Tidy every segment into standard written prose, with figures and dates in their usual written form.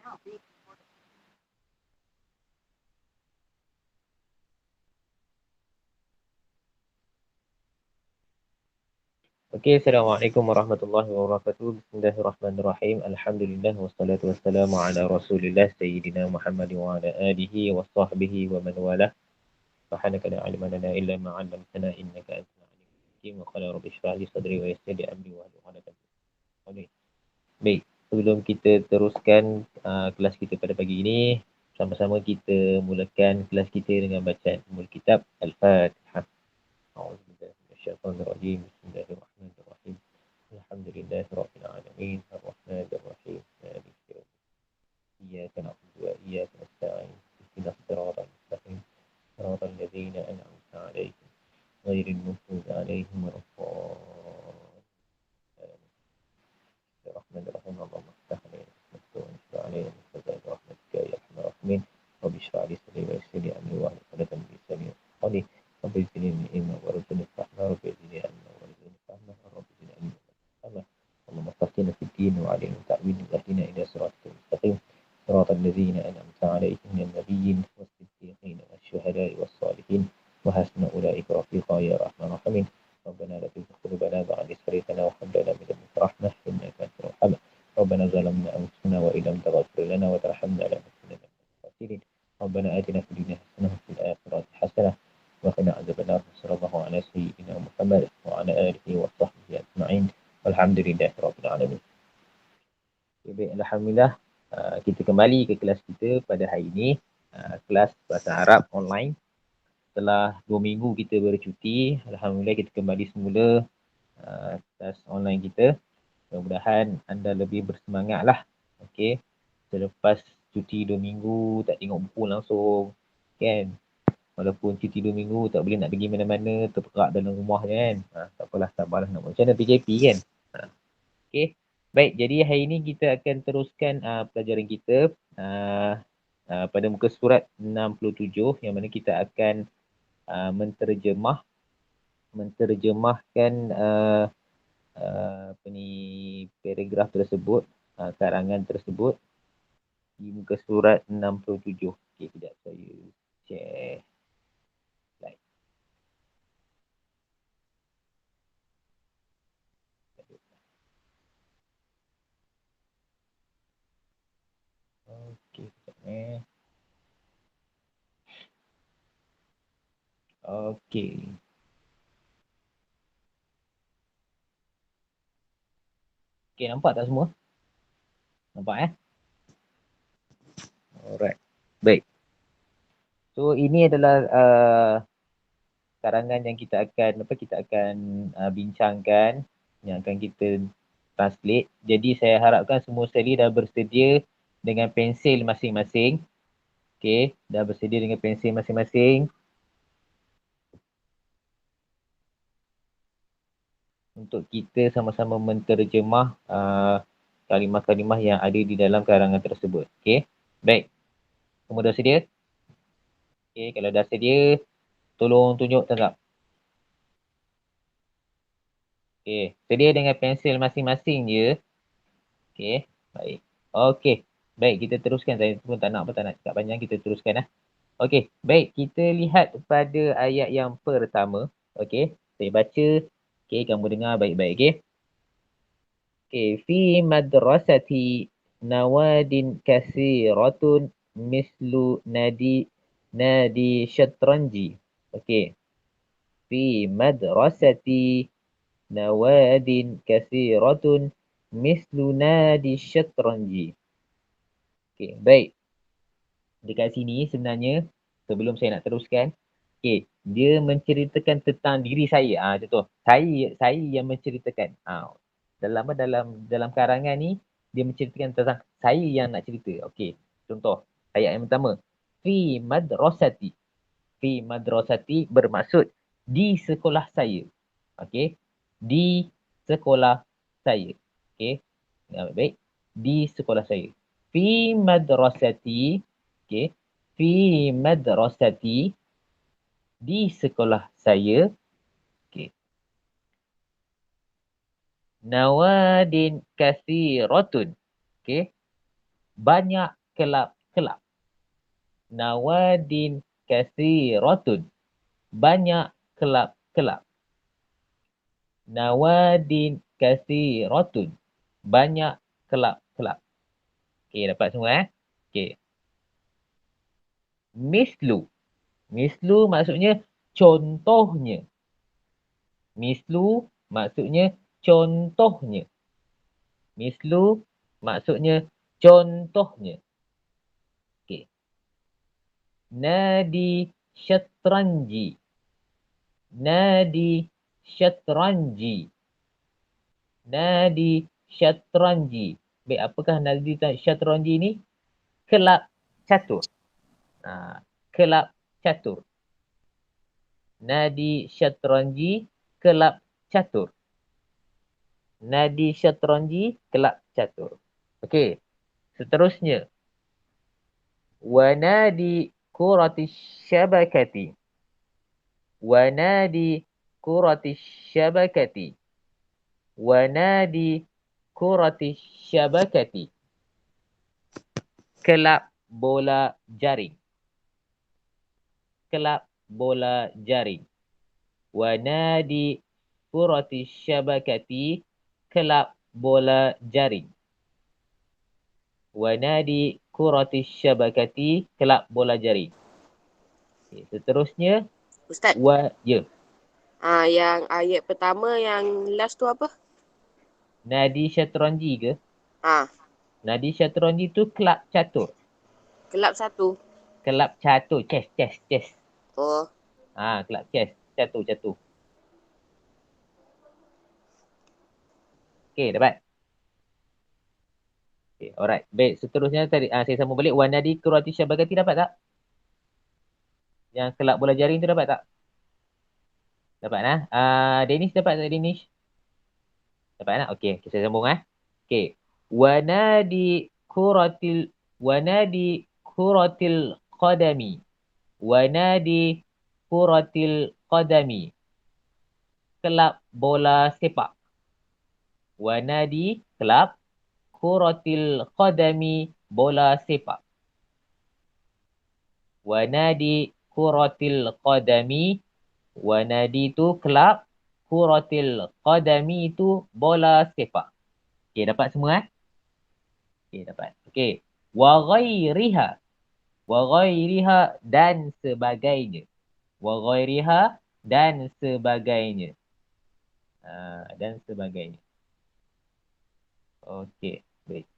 Okey, Assalamualaikum warahmatullahi wabarakatuh. Bismillahirrahmanirrahim. Alhamdulillah wassalatu wassalamu ala Rasulillah Sayyidina Muhammad wa ala alihi wa sahbihi wa man walah. Subhanaka la ilma lana illa ma 'allamtana innaka antal alimul hakim. Wa qala rabbi shrah li sadri wa yassir li amri wa hlul 'uqdatam min lisani. Baik, sebelum kita teruskan kelas kita pada pagi ini, sama-sama kita mulakan kelas kita dengan bacaan Ummul Kitab Al-Fatihah. A'udzubillahi minasyaitonir rajim. Bismillahirrahmanirrahim. Alhamdulillahirabbil alamin. Arrahmanir rahim. Maliki yaumiddin. Iyyaka na'budu wa iyyaka nasta'in. Ihdinas siratal mustaqim. Siratal ladzina an'amta 'alaihim ghairil maghdubi 'alaihim waladdallin. Bismillahirrahmanirrahim. Allahumma iftah 'alaina wa ansur 'alaina min khaza'in rahmatika ya arhamar rahimin. Rabbi shrah li sadri wa yassir li amri wahlul 'uqdatam min lisani yafqahu qawli. Rabbi zidni ilma warzuqni fahma. Rabbi zidni ilma warzuqni fahma. Rabbi zidni ilma warzuqni fahma. اللهم فقهنا في الدين وعلمنا تأويل واهدنا إلى صراطك المستقيم صراط الذين أنعمت عليهم من النبيين والصديقين والشهداء والصالحين وحسن أولئك رفيقا يا أرحم الراحمين. ربنا لا تزغ قلوبنا بعد إذ هديتنا وهب لنا من لدنك رحمة إنك أنت الوهاب. ربنا ظلمنا أنفسنا وإن لم تغفر لنا وترحمنا لنكونن من الخاسرين. ربنا آتنا في الدنيا حسنة وفي الآخرة حسنة وقنا عذاب النار. صلى الله على سيدنا محمد وعلى آله وصحبه أجمعين. Alhamdulillahirabbil alamin. Okay, baik, alhamdulillah kita kembali ke kelas kita pada hari ini, kelas bahasa Arab online. Setelah 2 minggu kita bercuti, alhamdulillah kita kembali semula kelas online kita. Mudah-mudahan anda lebih bersemangatlah. Okey. Selepas cuti 2 minggu tak tengok buku langsung, kan? Walaupun cuti 2 minggu tak boleh nak pergi mana-mana, terperap dalam rumah kan. Tak apalah, sabarlah nak buat. Macam mana PKP kan? Okey. Baik, jadi hari ini kita akan teruskan pelajaran kita pada muka surat 67 yang mana kita akan menterjemahkan apa ni, paragraf tersebut, karangan tersebut di muka surat 67. Okey, sekejap saya share slide. Okey, sekejap. Okey. Okey, nampak tak semua? Nampak Alright. Baik. So ini adalah karangan yang kita akan bincangkan, yang akan kita translate. Jadi saya harapkan semua sekali dah bersedia dengan pensil masing-masing. Okey, dah bersedia dengan pensil masing-masing untuk kita sama-sama menterjemah kalimah-kalimah yang ada di dalam karangan tersebut. Okey. Baik. Semua dah sedia? Okey, kalau dah sedia, tolong tunjuk tangkap. Okey, sedia dengan pensil masing-masing je. Okey, baik. Okey, baik, kita teruskan. Saya pun tak nak cakap panjang, kita teruskan . Okey, baik, kita lihat pada ayat yang pertama. Okey, saya baca. Okey, kamu dengar baik-baik. Okey. Okey, fi madrasati nawadin kathiratun mislu nadi syatranji. Okey. Fi madrasati nawadin kathiratun mislu nadi syatranji. Okey, baik. Dekat sini sebenarnya, sebelum saya nak teruskan, okey, dia menceritakan tentang diri saya. Contoh, saya yang menceritakan. Dalam karangan ni, dia menceritakan tentang saya yang nak cerita. Okey, contoh, ayat yang pertama. Fi madrasati. Fi madrasati bermaksud di sekolah saya. Okey, di sekolah saya. Okey, baik. Di sekolah saya. Fi madrasati. Okey, fi madrasati, di sekolah saya. Okey. Nawadin kathiratun. Okey. Banyak kelab-kelab. Nawadin kathiratun. Banyak kelab-kelab. Nawadin kathiratun. Banyak kelab-kelab. Okey, dapat semua Okey. Mislu. Mislu maksudnya contohnya. Mislu maksudnya contohnya. Mislu maksudnya contohnya. Okey. Nadi syatranji. Nadi syatranji. Nadi syatranji. Baik, apakah nadi syatranji ni? Kelab catur. Kelab catur. Nadi syatranji, kelab catur. Nadi syatranji, kelab catur. Okey. Seterusnya. Wanadi kurati syabakati. Wanadi kurati syabakati. Wanadi kurati syabakati. Kelab bola jaring. Kelab bola jaring. Wanadi kurati syabakati. Kelab bola jaring. Wanadi kurati syabakati. Kelab bola jaring. Okay, seterusnya. Ustaz. Ya. Yang ayat pertama yang last tu apa? Nadi syatranji ke? Nadi syatranji tu kelab catur. Kelab satu. Kelab catur. Chess. Oh. Kelab chess. Catur. Okey, dapat. Okay, alright. Baik, seterusnya tadi saya sambung balik. Wanadi kurati syabakati dapat tak? Yang kelab bola jaring tu dapat tak? Dapat nah. Danish dapat tak Danish? Dapat tak? Okey, saya sambung Okey. Wanadi kuratil qadami. Wanadi kuratil qadami. Kelab bola sepak. Wanadi kelab kuratil qadami, bola sepak. Wanadi kuratil qadami. Wanadi tu kelab. Kuratil qadami tu bola sepak. Okey, dapat semua Okey, dapat. Okey. Wa ghairiha. Wa ghairiha dan sebagainya. Wa ghairiha dan sebagainya. Dan sebagainya. Okey, baik.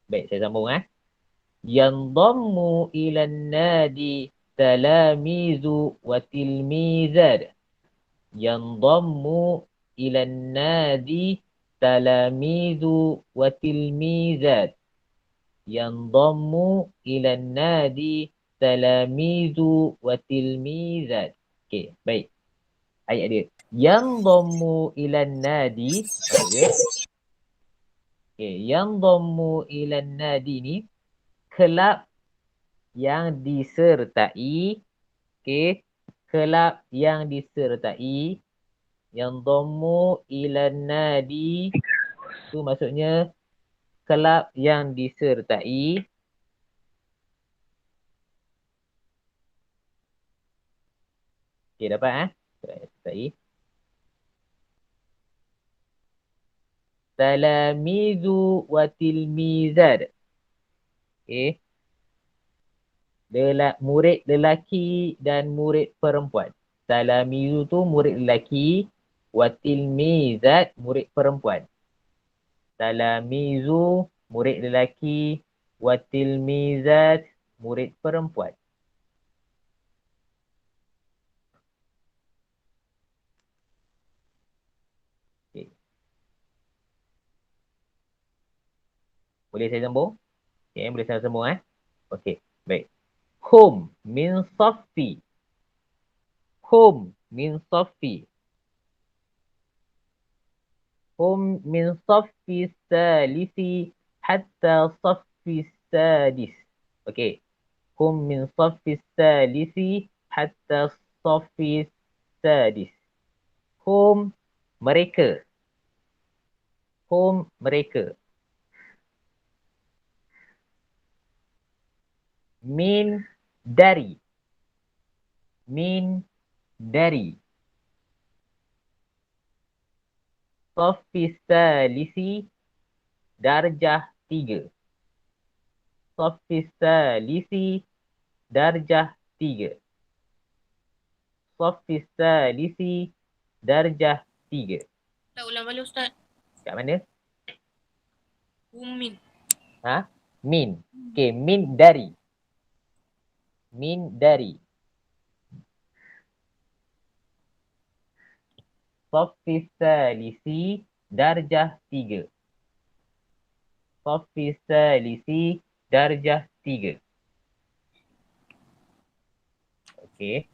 Baik, saya sambung Yandammu ilan nadi talamizu wa tilmizad. Yandammu ilan nadi talamizu wa tilmizad. Yandammu ilan nadi talamizu wa tilmizad. Okey, baik. Ayat dia. Yandammu ilan nadi. Okey, yandammu ilan nadi ni kelab yang disertai. Okey, kelab yang disertai. Yang dhammu ilan nadi tu maksudnya kelab yang disertai. Okey, dapat sertai. Talamizu wa tilmizad. Okey. Murid lelaki dan murid perempuan. Talamizu tu murid lelaki, wa tilmizat murid perempuan. Talamizu murid lelaki, wa tilmizat murid perempuan. Okay. Boleh saya sambung? Okay, boleh saya sambung Okey, baik. Hum min saffi. Hum min saffi. Hum min saffi salisi hatta saffi sadis. Okey. Hum min saffis salisi hatta saffis sadis. Hum, mereka. Hum, mereka. Min, dari. Min, dari. Saffis salisi, darjah 3. Saffis salisi, darjah 3. Saffis salisi, darjah 3. Tak ulang balik Ustaz. Kat mana? Umin. Ha? Min. Okey, min dari. Min dari. Saffis salisi, darjah 3. Saffis salisi, darjah 3. Okey.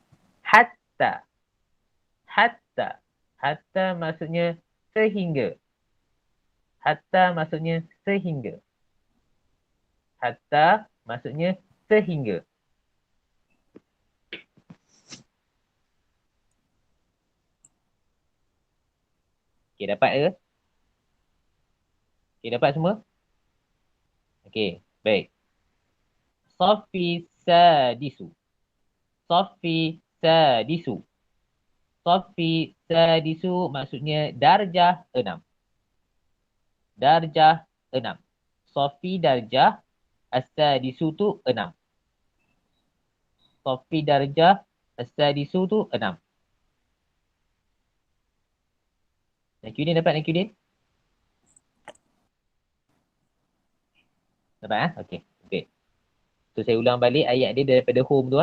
Hatta. Hatta. Hatta maksudnya sehingga. Hatta maksudnya sehingga. Hatta maksudnya sehingga. Okey, dapat ke? Okey, dapat semua? Okey, baik. Safi sadisu. Safi sadisu. Safi sadisu maksudnya darjah 6. Darjah 6. Safi darjah, as-sadisu tu 6. Safi darjah, as-sadisu tu 6. Nakudin dapat Nakudin? Dapat Okey. Okey. So saya ulang balik ayat dia daripada home tu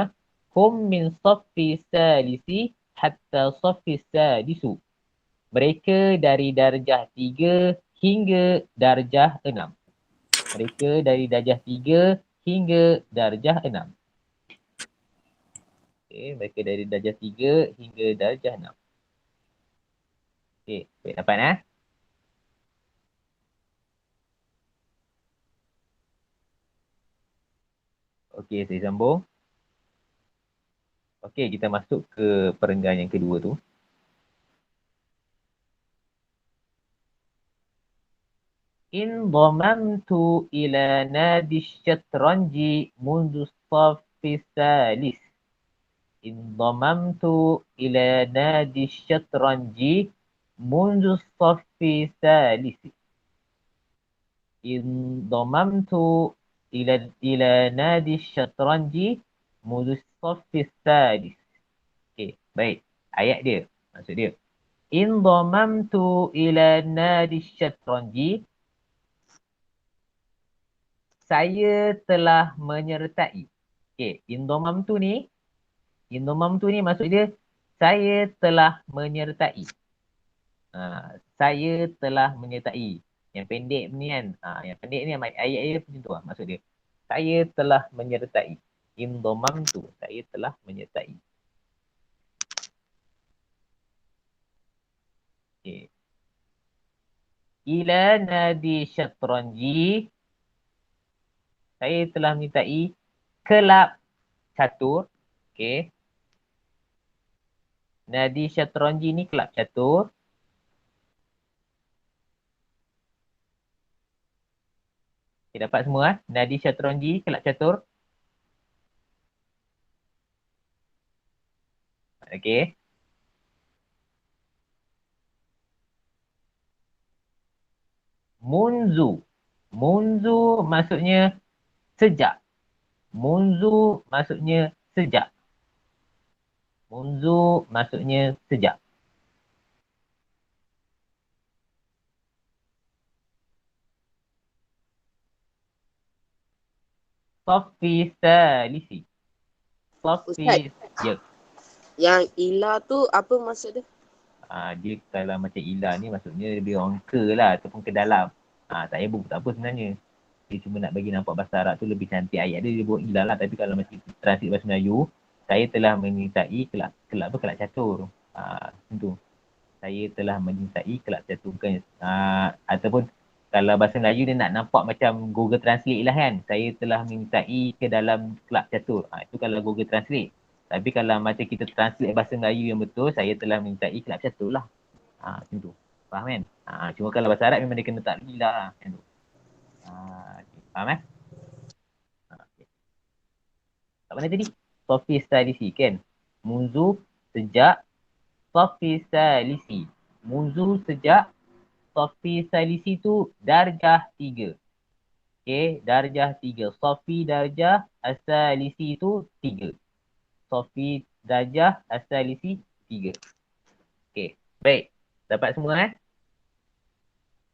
Hum min saffi salisi hatta saffi sadisu. Mereka dari darjah 3 hingga darjah 6. Mereka dari darjah 3 hingga darjah 6. Okey, mereka dari darjah 3 hingga darjah 6. Okey, baik dapat Okey, saya sambung. Okey, kita masuk ke perenggan yang kedua tu. In dhamamtu ila nadi syatranji mundu safi salis. In dhamamtu ila nadi syatranji mundu safi salis. In dhamamtu ila nadi syatranji mundu safi salis. Okey, baik. Ayat dia, maksud dia. In dhamamtu ila nadi syatranji, saya telah menyertai. Okey, indomam tu ni maksud dia saya telah menyertai. Saya telah menyertai. Yang pendek ni kan. Yang pendek ni ayat dia macam tu maksud dia. Saya telah menyertai. Indomam tu, saya telah menyertai. Okey. Ila nadi syatranji, saya telah menyertai kelab catur. Okey. Nadi syatranji ni kelab catur. Okay, dapat semua Nadi syatranji kelab catur. Okey. Munzu. Munzu maksudnya sejak. Munzu maksudnya sejak. Munzu maksudnya sejak. Safi salisi. Safi, Ustaz, ya. yang ila tu apa maksud dia? Dia kalau macam ilah ni maksudnya lebih orang ke lah ataupun ke dalam. Tak payah buku tak apa sebenarnya. Dia cuma nak bagi nampak bahasa Arab tu lebih cantik. Ayat dia buat ilah lah. Tapi kalau macam translate bahasa Melayu, saya telah menyertai kelab catur. Macam tu. Saya telah menyertai kelab catur. Bukan, ataupun Kalau bahasa Melayu dia nak nampak macam Google Translate lah kan. Saya telah mintai ke dalam kelab catur. Itu kalau Google Translate. Tapi kalau macam kita translate bahasa Melayu yang betul, saya telah mintai kelab catur lah. Macam tu. Faham kan? Cuma kalau bahasa Arab memang dia kena tak gila lah. Macam tu. Okay. Faham eh? Okay. Kat mana tadi? Sofistalisi kan? Munzu sejak Sofistalisi. Munzu sejak Sofistalisi tu darjah 3. Okay, darjah 3. Sofi darjah asalisi tu 3. Sofi darjah asalisi 3. Okay, baik. Dapat semua eh?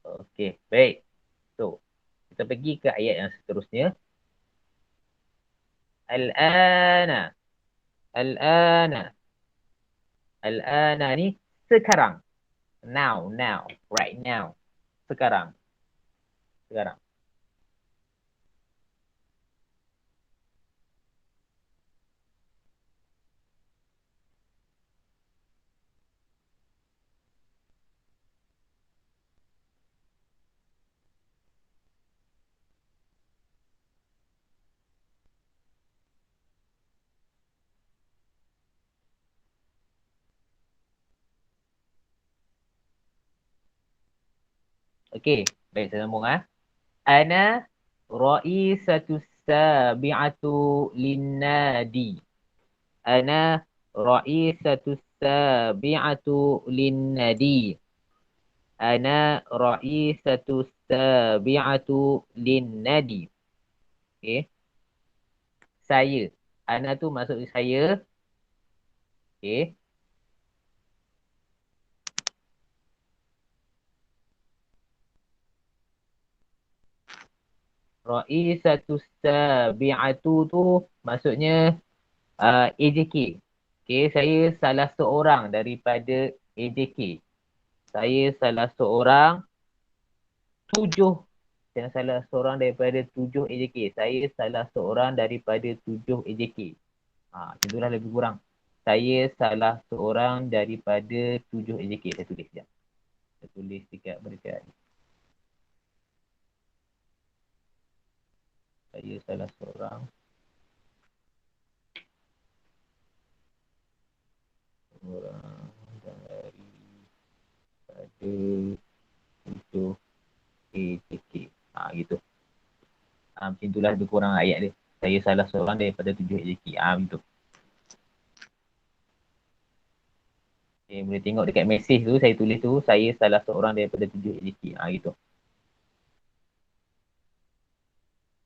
Okay, baik. So, kita pergi ke ayat yang seterusnya. Al-ana. Al-ana. Al-ana ni sekarang. Now, now. Right now. Sekarang. Sekarang. Okay, baik saya sambung ah. Ana raisatu sabi'atu linnadi. Ana raisatu sabi'atu linnadi. Ana raisatu sabi'atu linnadi. Okay. Saya. Ana tu maksud saya. Okay. Raisatu sabi'atu tu maksudnya AJK. Okay, saya salah seorang daripada AJK. Saya salah seorang 7. Saya salah seorang daripada 7 AJK. Saya salah seorang daripada 7 AJK. Itulah lebih kurang. Saya salah seorang daripada 7 AJK. Saya tulis sekejap. Saya tulis dekat dekat. Saya salah seorang daripada 7 AJK. Gitu. Macam itulah lebih kurang ayat dia. Saya salah seorang daripada 7 AJK. Begitu. Okay, boleh tengok dekat mesej tu, saya tulis tu, saya salah seorang daripada 7 AJK. Gitu.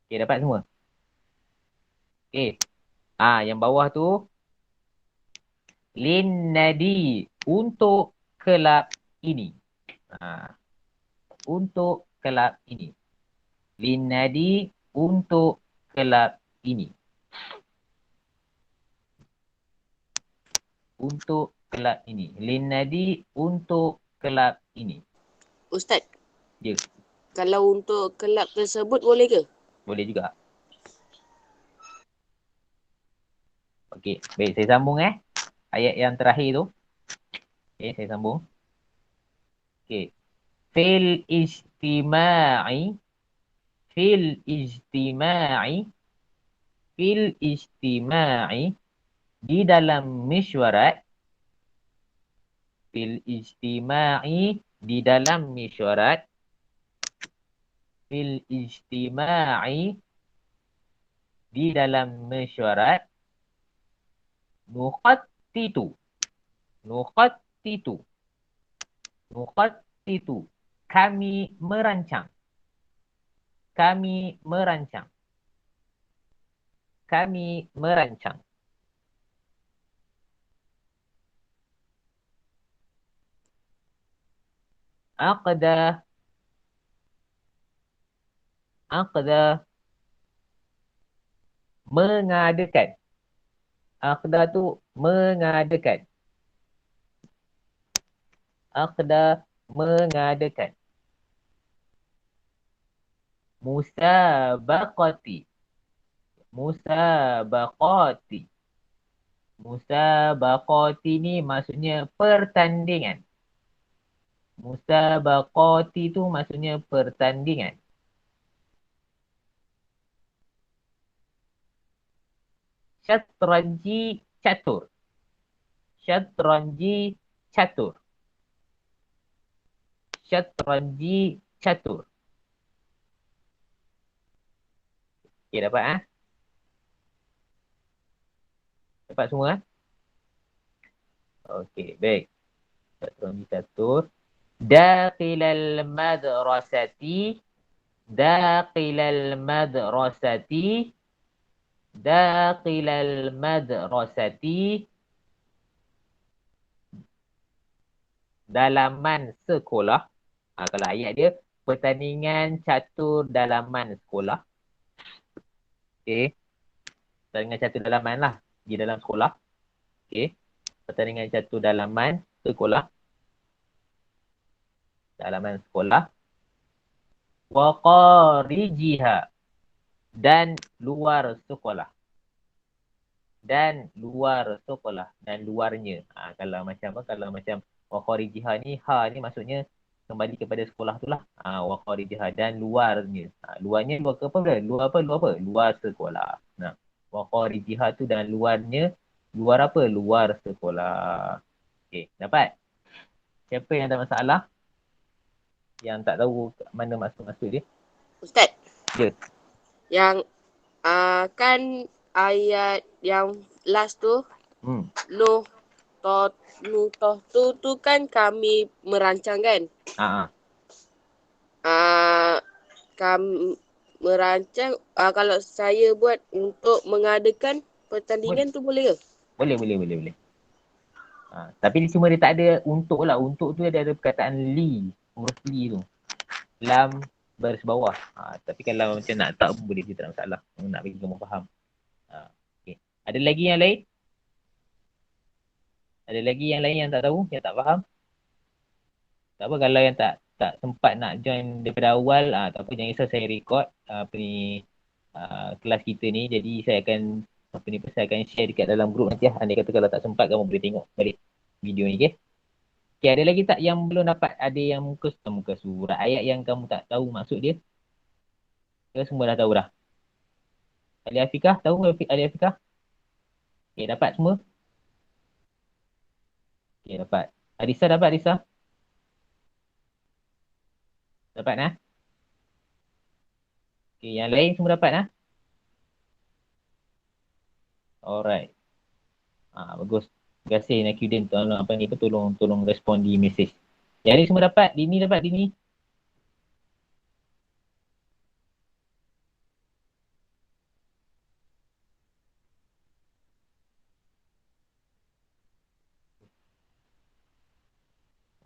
Okay, dapat semua? Okay. Yang bawah tu, Lin Nadi, untuk kelab ini. Untuk kelab ini. Lin Nadi, untuk kelab ini. Untuk kelab ini. Lin Nadi, untuk kelab ini. Ustaz. Ya. Kalau untuk kelab tersebut boleh ke? Boleh juga. Okey, baik saya sambung ayat yang terakhir tu. Okey, saya sambung. Okey. Fil ijtima'i fil ijtima'i fil ijtima'i di dalam mesyuarat fil ijtima'i di dalam mesyuarat fil ijtima'i di dalam mesyuarat nuqattitu nuqattitu nuqattitu kami merancang kami merancang kami merancang aqda mengadakan. Aqda tu mengadakan. Aqda mengadakan. Musabaqati. Musabaqati. Musabaqati ni maksudnya pertandingan. Musabaqati tu maksudnya pertandingan. Syatranji catur. Syatranji catur. Syatranji catur. Okay, dapat ah? Dapat semua ah? Okey, baik. Syatranji catur. Dakhilal madrasati. Dakhilal madrasati. Dakhilal madrasati. Dalaman sekolah. Kalau ayat dia, pertandingan catur dalaman sekolah. Okey. Pertandingan catur dalaman lah. Di dalam sekolah. Okey. Pertandingan catur dalaman sekolah. Dalaman sekolah. Wa qarijiha. Dan luar sekolah. Dan luar sekolah. Dan luarnya. Kalau macam apa? Kalau macam wa qarijiha ni, ha ni maksudnya kembali kepada sekolah tu lah. Wa qarijiha. Dan luarnya. Luarnya luar ke apa? Luar apa? Luar apa? Luar sekolah. Nah. Wa qarijiha tu dan luarnya. Luar apa? Luar sekolah. Okey, dapat? Siapa yang ada masalah? Yang tak tahu mana maksud-maksud dia? Ustaz. Ya. Yang kan ayat yang last tu Nuh tu kan kami merancang kan? Kami merancang kalau saya buat untuk mengadakan pertandingan tu boleh ke? Boleh. Tapi cuma dia tak ada untuk lah. Untuk tu dia ada perkataan li. Huruf li tu. Lam baris bawah. Tapi kalau macam nak tak pun boleh, dia tak ada masalah. Nak bagi kamu faham. Okay. Ada lagi yang lain? Ada lagi yang lain yang tak tahu? Yang tak faham? Tak apa kalau yang tak sempat nak join daripada awal. Tak apa, jangan risau, saya record kelas kita ni. Jadi saya akan saya akan share dekat dalam grup nanti lah. Andai kata kalau tak sempat, kamu boleh tengok balik video ni, okay? Okay, ada lagi tak yang belum dapat? Ada yang muka surat ayat yang kamu tak tahu maksud dia? Kita semua dah tahu dah. Ali Afikah, tahu Ali Afikah? Okay, dapat semua? Okay, dapat. Arisa dapat, Arisa? Dapat nah? Okay, yang lain semua dapat nah? Alright. Bagus. Terima kasih Nakudin, tolong apa ni, tolong respon di mesej. Yang ni semua dapat, Dini dapat, Dini.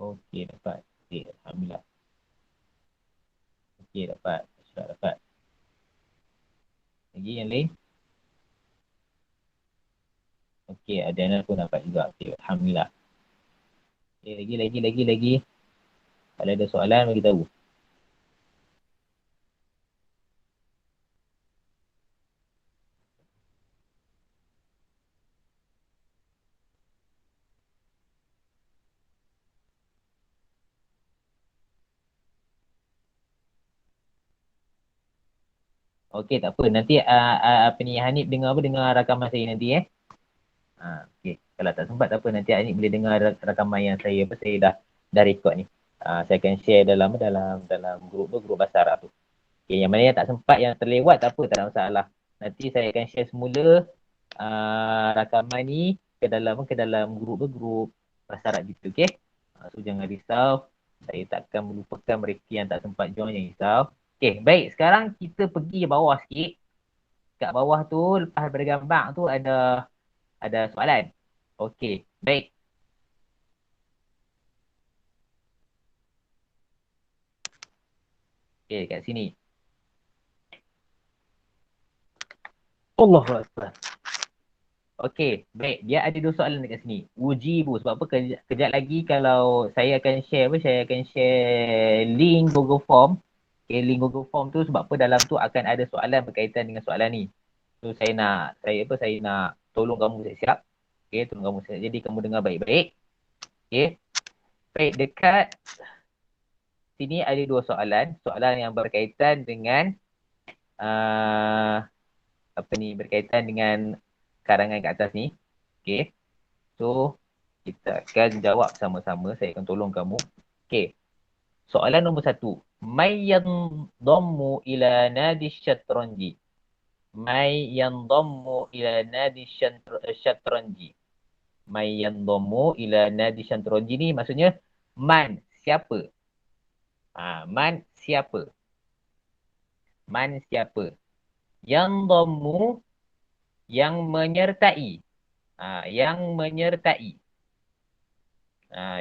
Okey, dapat. Okey, alhamdulillah. Okey, dapat. Sudah dapat. Lagi yang lain? Okey, Adana pun dapat juga. Okey, alhamdulillah. Okey, lagi. Kalau ada soalan, bagi tahu. Okey, tak apa. Nanti apa ni, Hanif dengar rakaman saya nanti okey. Kalau tak sempat tak apa, nanti Hanif boleh dengar rakaman yang saya dah record ni. Saya akan share dalam grup Bahasa Arab tu. Okey, yang mana yang tak sempat, yang terlewat tak apa, tak ada masalah. Nanti saya akan share semula rakaman ni ke dalam grup Bahasa Arab gitu, okey? So jangan risau. Saya takkan melupakan mereka yang tak sempat join, yang risau. Okey, baik. Sekarang kita pergi bawah sikit. Kat bawah tu, lepas daripada gambar tu ada soalan. Okey, baik. Okey, kat sini. Allahu Akbar. Okey, baik. Dia ada dua soalan dekat sini. Ujibu. Sebab apa? Kejap lagi kalau saya akan share link Google Form. Okay, link Google Form tu sebab apa, dalam tu akan ada soalan berkaitan dengan soalan ni. So saya nak tolong kamu siap-siap. Okey, tolong kamu siap. Jadi kamu dengar baik-baik. Okey. Baik, dekat sini ada dua soalan. Soalan yang berkaitan dengan berkaitan dengan karangan kat atas ni. Okey. So, kita akan jawab sama-sama. Saya akan tolong kamu. Okey. Soalan nombor 1. May yandammu ila nadi syatranji. May yandammu ila nadi syatranji. May yandammu ila nadi syatranji ni maksudnya man, siapa? Man siapa? Man siapa? Yandammu yang menyertai. Yang menyertai.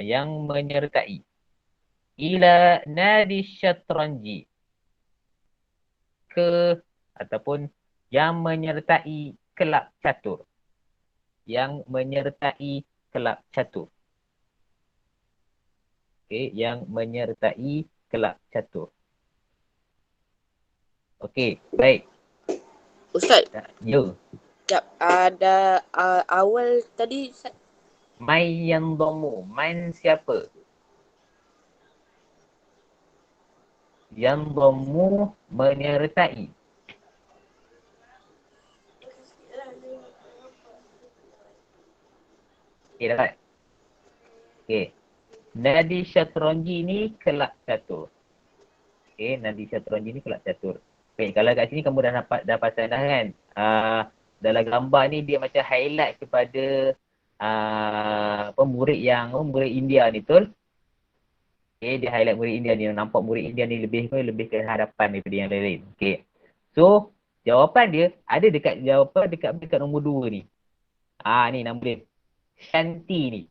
Yang menyertai. Ila nadi syatranji. Ke ataupun yang menyertai kelab catur. Yang menyertai kelab catur. Okey, yang menyertai kelab catur. Okey, baik. Ustaz, Ya. sekejap. Ada awal tadi Ustaz. May yandamu. Man siapa? Yandamu menyertai. Okey, dapat? Okey. Nadi syatranji ni kelab catur. Okey, nadi syatranji ni kelab catur. Okey, kalau kat sini kamu dah pasal dah kan? Dalam gambar ni dia macam highlight kepada murid India ni, betul? Okey, dia highlight murid India ni. Nampak murid India ni lebih ke hadapan daripada yang lain. Okey. So, jawapan dia ada dekat nombor 2 ni. Ni nama dia. Shanti ni.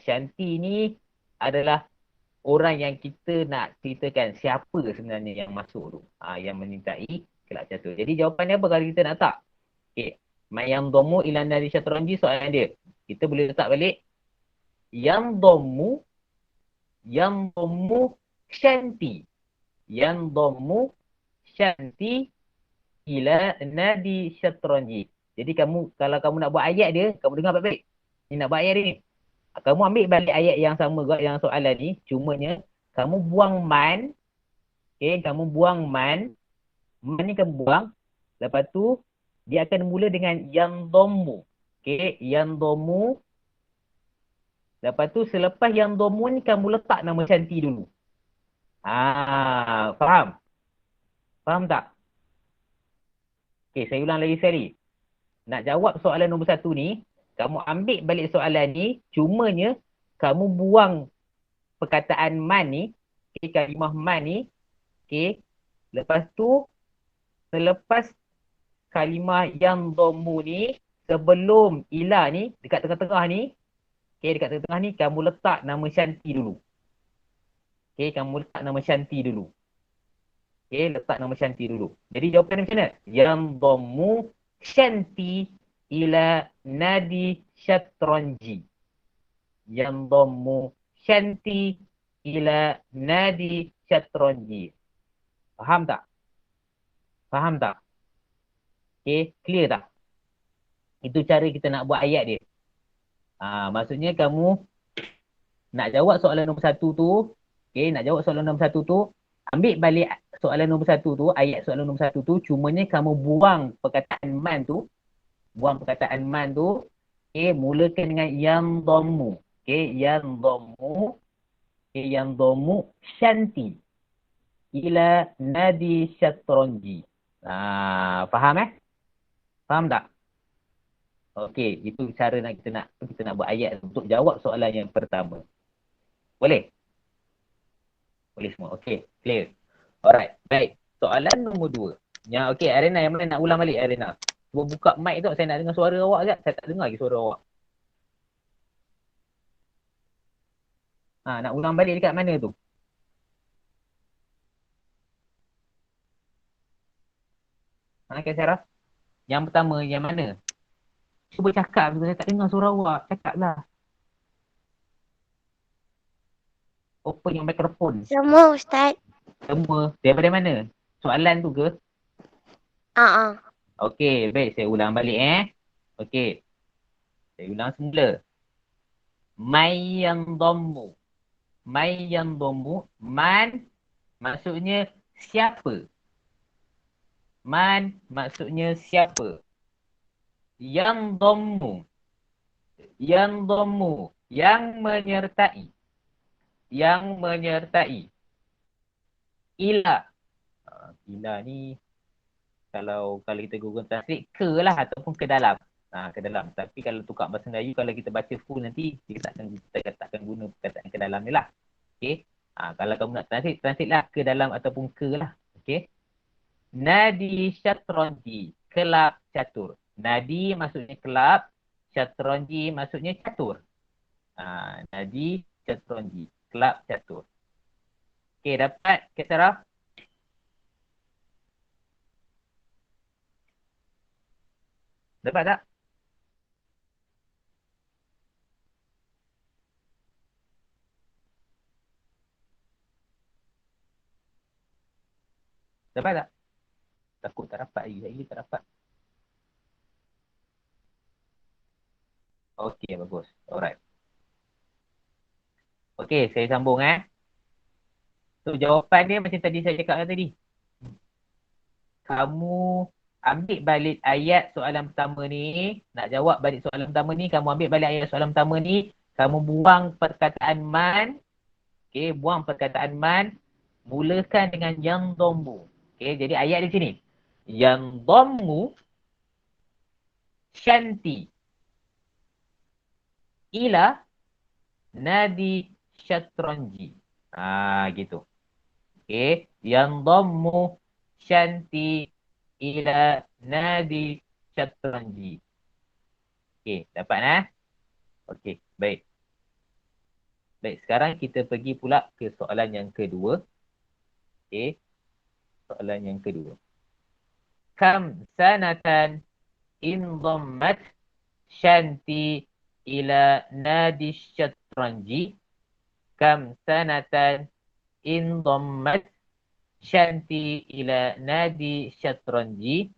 Shanti ni adalah orang yang kita nak ceritakan siapa sebenarnya yang masuk tu. Yang menyertai kelab catur. Jadi jawapannya apa kalau kita nak tak? Okey. Mayang domu ilan dari syatranji, soalan dia. Kita boleh letak balik. Yang domu shanti. Yang domu shanti ila nadi syatranji. Jadi kalau kamu nak buat ayat dia, kamu dengar baik-baik. Ni nak buat ayat dia ni. Kamu ambil balik ayat yang sama juga yang soalan ni. Cumanya kamu buang man. Okay, kamu buang man. Man ni kamu buang. Lepas tu dia akan mula dengan yang domu. Okay, yang domu. Lepas tu selepas yang domu ni kamu letak nama Shanti dulu. Faham? Faham tak? Okay, saya ulang lagi sekali. Nak jawab soalan nombor 1 ni, kamu ambil balik soalan ni, cumanya kamu buang perkataan man ni, okay, kalimah man ni, okay. Lepas tu, selepas kalimah yang domu ni, sebelum ila ni, dekat tengah-tengah ni, okay, dekat tengah-tengah ni, kamu letak nama Shanti dulu. Okay, kamu letak nama Shanti dulu. Okay, letak nama Shanti dulu. Jadi jawapan macam mana? Yang domu Shanti ila nadi syatranji. Yang domu Shanti ila nadi syatranji. Faham tak? Faham tak? Okay, clear tak? Itu cara kita nak buat ayat dia. Maksudnya kamu nak jawab soalan nombor 1 tu, okay, nak jawab soalan nombor 1 tu, ambil balik soalan nombor 1 tu, ayat soalan nombor 1 tu, cumanya kamu buang perkataan man tu, okay, mulakan dengan yang domu. Okay, yang domu shanti ila nadi syatranji. Faham Faham tak? Okey, itu cara kita nak buat ayat untuk jawab soalan yang pertama. Boleh? Boleh semua. Okey, clear. Alright, baik. Soalan nombor 2. Okey, Arina, yang mana nak ulang balik Arina? Cuba buka mic tu, saya nak dengar suara awak sekejap. Saya tak dengar lagi suara awak. Nak ulang balik dekat mana tu? Kan Sarah? Yang pertama, yang mana? Cuba cakap, saya tak dengar suara awak. Cakaplah. Open yang mikrofon. Semua Ustaz. Semua. Daripada mana? Soalan tu ke? Okey, baik. Saya ulang balik Okey. Saya ulang semula. May yang domu. Man yandomu. Man maksudnya siapa. Man maksudnya siapa. Yandomu. Yandomu. Yang menyertai. Yang menyertai. Ila. Ila ni kalau kita Google Translate ke lah ataupun ke dalam. Ke dalam. Tapi kalau tukar bahasa Melayu, kalau kita baca full nanti, kita takkan guna perkataan ke dalam ni lah. Okay. Kalau kamu nak translate lah ke dalam ataupun ke lah. Okay. Nadi syatronji. Kelab catur. Nadi maksudnya kelab. Syatronji maksudnya catur. Nadi syatronji. Kelab catur. Okay, dapat ke Sarah? Dapat tak? Dapat tak? Takut tak dapat lagi. Lagi tak dapat. Okey, bagus. Alright. Okey, saya sambung So, jawapan dia macam tadi saya cakap tadi. Kamu ambil balik ayat soalan pertama ni. Nak jawab balik soalan pertama ni. Kamu ambil balik ayat soalan pertama ni. Kamu buang perkataan man. Okey, buang perkataan man. Mulakan dengan yang dombu. Okey, jadi ayat di sini. Yang dommu syanti ila nadi syatranji. Gitu. Okey, yang dommu syanti ila nadi syatranji. Okey, dapat Okey, baik. Baik, sekarang kita pergi pula ke soalan yang kedua. Okey. Soalan yang kedua. Kam sanatan indhammat syanti ila nadi syatranji. Kam sanatan indhammat syanti ila nadi syatranji.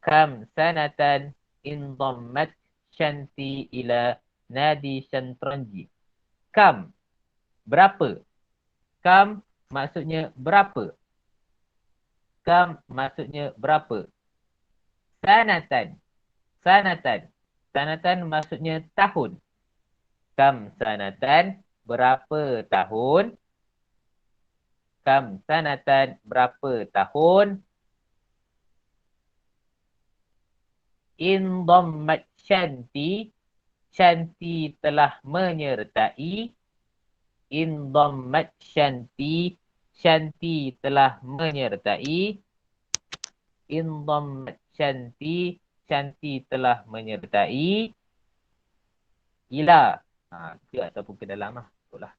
Kam sanatan indhammat syanti ila nadi syatranji. Kam, berapa? Kam maksudnya berapa? Kam maksudnya berapa? Sanatan. Sanatan. Sanatan maksudnya tahun. Kam sanatan, berapa tahun? Kam sanatan, berapa tahun? Indhammat syanti. Syanti telah menyertai. Indhammat syanti. Syanti telah menyertai. Indhammat syanti. Syanti telah menyertai. Ila. Ke ataupun ke dalam lah. Itulah.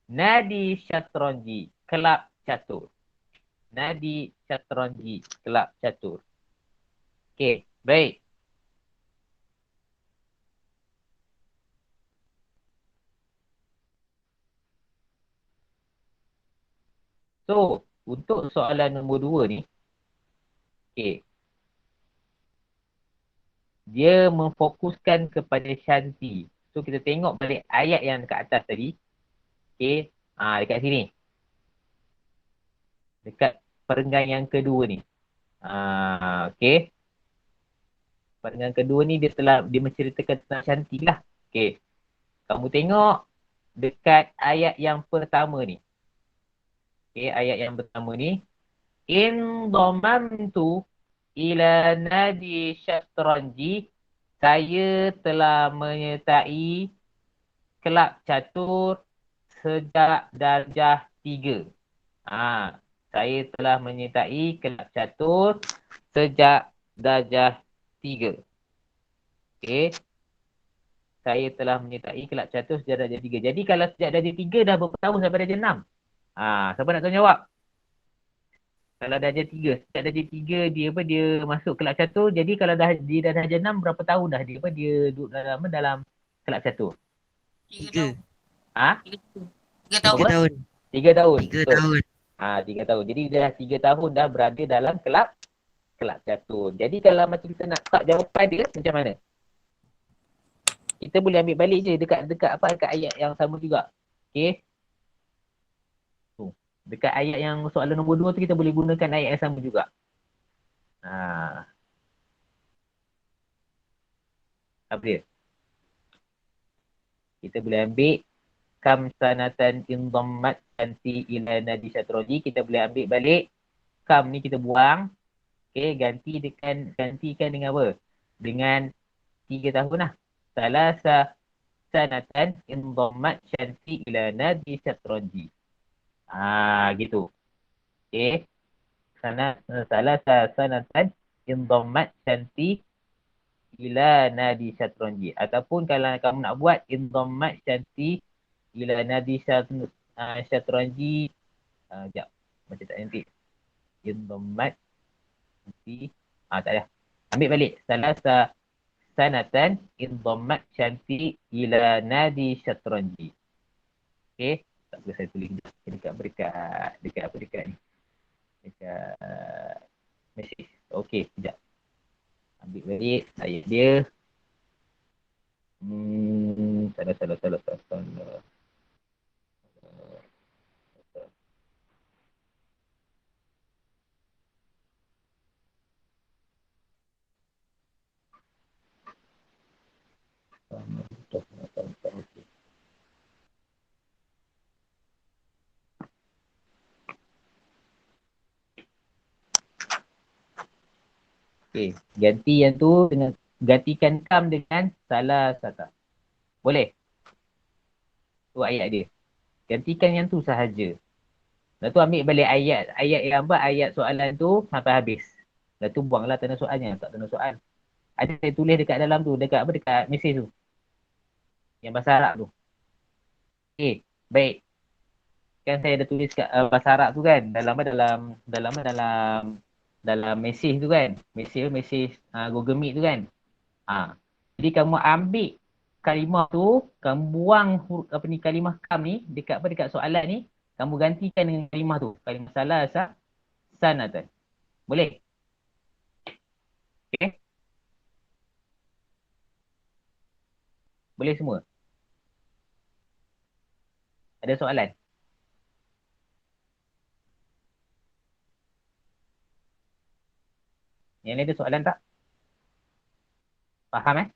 Nadi syatranji. Kelab catur. Nadi syatranji. Kelab catur. Okey, baik. So, untuk soalan nombor 2 ni, okay, dia memfokuskan kepada syanti. So, kita tengok balik ayat yang dekat atas tadi. Okay, dekat sini. Dekat perenggan yang kedua ni. Okay. Perenggan kedua ni dia menceritakan tentang syanti lah. Okay. Kamu tengok dekat ayat yang pertama ni. Okay, ayat yang pertama ni. Indhamamtu ila nadi syatranji. Saya telah menyertai kelab catur sejak darjah 3. Saya telah menyertai kelab catur sejak darjah 3. Okey. Saya telah menyertai kelab catur sejak darjah 3. Jadi kalau sejak darjah 3 dah berapa tahun sampai darjah 6? Siapa nak tahu jawab? Kalau darjah 3, sejak darjah 3 dia masuk kelab catur. Jadi kalau dia dah darjah 6 berapa tahun dah dia duduk dalam kelab catur? 3 tahun. 3 tahun. 3 tahun. 3 tahun. Jadi dah 3 tahun dah berada dalam kelab catur. Jadi kalau macam kita nak tak jawapan dia macam mana? Kita boleh ambil balik je dekat apa, dekat ayat yang sama juga. Okey. Tu. Dekat ayat yang soalan nombor 2 tu kita boleh gunakan ayat yang sama juga. Ha, apa dia? Kita boleh ambil kam sanatan in dhammat anti ila nadi syatroji. Kita boleh ambil balik kam ni kita buang. Okey, gantikan dengan apa? Dengan 3 tahun lah. Salasa sanatan in dhammat syanti ila nadi syatroji. Gitu. Okey. Salasa sanatan in dhammat syanti ila nadi syatronji. Ataupun kalau kamu nak buat in dhammat syanti ila nadi syatronji. Sekejap. Macam tak nanti. In dhammat syanti. Tak ada. Ambil balik. Salasa sanatan in dhammat syanti ila nadi syatronji. Okay. Tak boleh saya tulis dekat apa dekat ni. Dekat message. Okay. Sekejap. Ambil balik ayat dia. Salah. Okey, ganti yang tu dengan gantikan kam dengan salah sata. Boleh? Tu ayat dia. Gantikan yang tu sahaja. Lepas tu ambil balik ayat yang apa? Ayat soalan tu sampai habis. Lepas tu buanglah tanda soalnya. Tak tanda soal. Ada saya tulis dekat dalam tu. Dekat apa? Dekat mesej tu. Yang bahasa Arab tu. Okey, baik. Kan saya ada tulis kat bahasa Arab tu kan. Dalam mesej tu kan. Mesej Google Meet tu kan. Jadi kamu ambil kalimah tu, kamu buang apa ni kalimah kam ni dekat soalan ni, kamu gantikan dengan kalimah tu. Kalimah salah sanatan. Boleh? Okey. Boleh semua. Ada soalan? Yang ni ada soalan tak? Faham eh?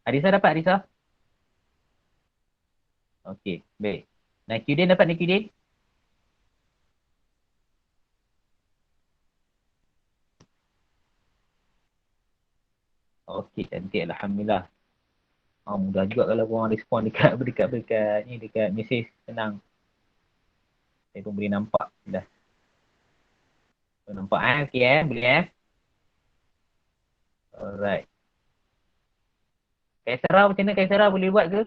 Arisa dapat Arisa? Okey, baik. Nakudin dapat Nakudin? Okey, cantik. Alhamdulillah. Mudah juga kalau korang respon dekat ni, dekat mesej. Senang. Saya pun boleh nampak dah. Nampak okey boleh Alright. Kaisara macam mana Kaisara boleh buat ke?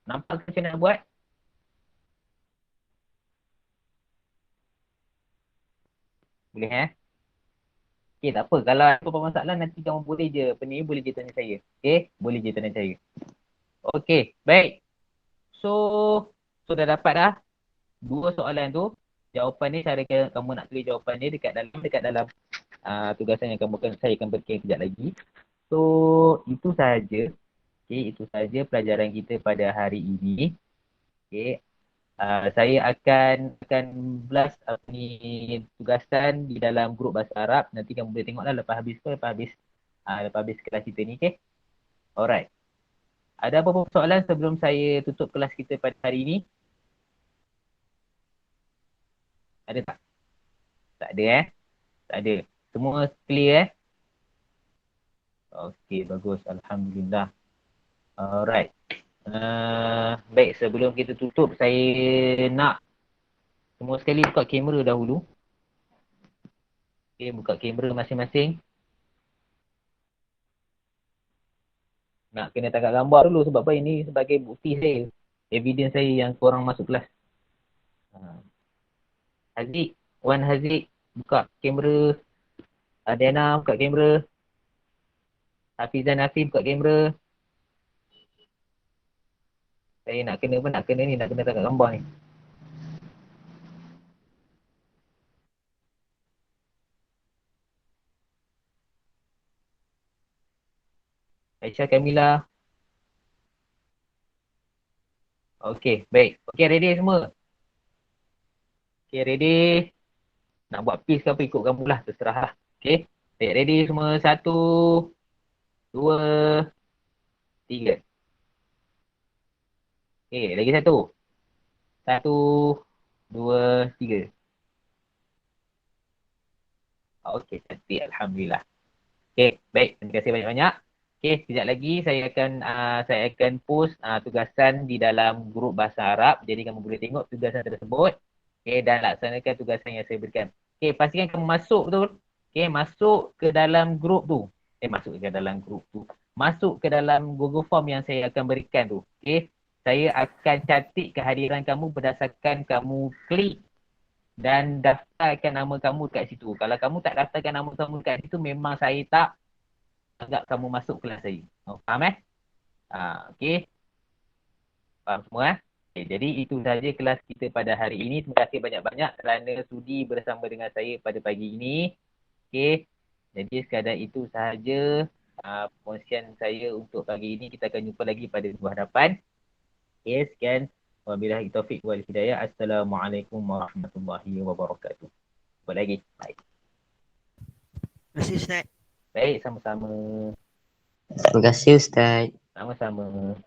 Nampak ke macam nak buat? Boleh Okay, tak apa. Kalau ada apa-apa masalah nanti kamu boleh je. Apa ni boleh je tanya saya. Okay? Boleh je tanya saya. Okay, baik. So, dah dapat dah 2 soalan tu. Jawapan ni cara kamu nak tulis jawapan ni dekat dalam tugasan yang saya akan berikan kejap lagi. So, itu sahaja. Okay, itu sahaja pelajaran kita pada hari ini. Okay. Saya akan blast apa ni tugasan di dalam grup bahasa Arab. Nanti kamu boleh tengoklah lepas habis kelas kita ni, okey? Alright. Ada apa-apa soalan sebelum saya tutup kelas kita pada hari ini? Ada tak? Tak ada Tak ada. Semua clear Okey, bagus. Alhamdulillah. Alright. Baik, sebelum kita tutup, saya nak semua sekali buka kamera dahulu. Okey, buka kamera masing-masing. Nak kena tangkap gambar dulu sebab apa ini sebagai bukti saya. Evidence saya yang korang masuk kelas. Haziq, Wan Haziq, buka kamera. Adena, buka kamera. Hafizan Hafif, buka kamera. Saya nak kena apa? Nak kena tangkap gambar ni. Aisyah Kamila. Okey, baik. Okey, ready semua? Okey, ready? Nak buat peace ke apa ikut kamu lah, terserah lah. Okey, baik, ready semua? 1, 2, 3. Okey, lagi satu. 1, 2, 3. Okey, cantik. Alhamdulillah. Okey, baik. Terima kasih banyak-banyak. Okey, sekejap lagi saya akan post tugasan di dalam grup bahasa Arab. Jadi kamu boleh tengok tugasan tersebut. Okey, dan laksanakan tugasan yang saya berikan. Okey, pastikan kamu masuk betul. Okey, masuk ke dalam grup tu. Masuk ke dalam grup tu. Masuk ke dalam Google Form yang saya akan berikan tu. Okey, saya akan catat kehadiran kamu berdasarkan kamu klik dan daftarkan nama kamu kat situ. Kalau kamu tak daftarkan nama kamu kat situ, memang saya tak anggap kamu masuk kelas saya. Oh, faham okey. Faham semua Okay, jadi itu sahaja kelas kita pada hari ini. Terima kasih banyak-banyak kerana sudi bersama dengan saya pada pagi ini. Okey. Jadi sekadar itu sahaja perkongsian saya untuk pagi ini. Kita akan jumpa lagi pada minggu hadapan. Okey, sekian. Wabillahi taufiq wal hidayah. Assalamualaikum warahmatullahi wabarakatuh. Jumpa lagi. Bye. Terima kasih Ustaz. Baik, sama-sama. Terima kasih Ustaz. Sama-sama.